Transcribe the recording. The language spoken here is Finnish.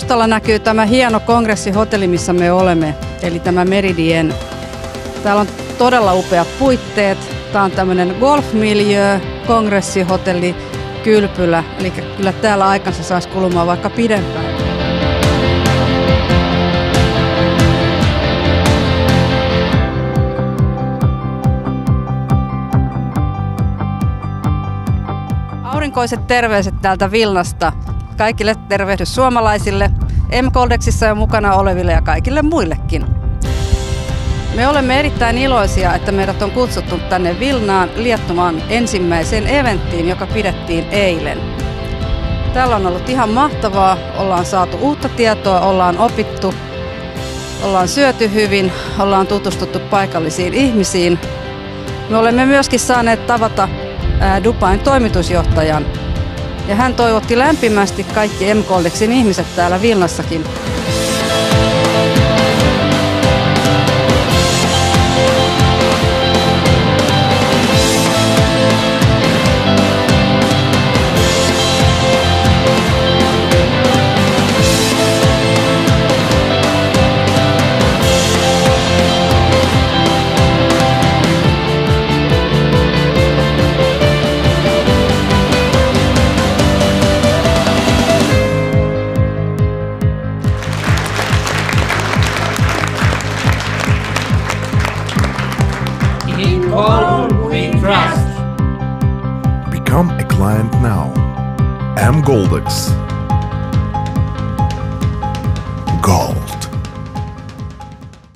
taustalla näkyy tämä hieno kongressihotelli, missä me olemme, eli tämä Meridien. Täällä on todella upeat puitteet. Tämä on tämmöinen golf-miljöö, kongressihotelli, kylpylä, eli kyllä täällä aikansa saisi kulumaan vaikka pidempään. Aurinkoiset terveiset täältä Vilnasta. Kaikille tervehdys suomalaisille, M-Goldexissa jo mukana oleville ja kaikille muillekin. Me olemme erittäin iloisia, että meidät on kutsuttu tänne Vilnaan Liettumaan ensimmäiseen eventtiin, joka pidettiin eilen. Täällä on ollut ihan mahtavaa, ollaan saatu uutta tietoa, ollaan opittu, ollaan syöty hyvin, ollaan tutustuttu paikallisiin ihmisiin. Me olemme myöskin saaneet tavata Dubain toimitusjohtajan. Ja hän toivotti lämpimästi kaikki M-Goldexin ihmiset täällä Vilnassakin. In Gold we trust. Become a client now. M-Goldex. Gold.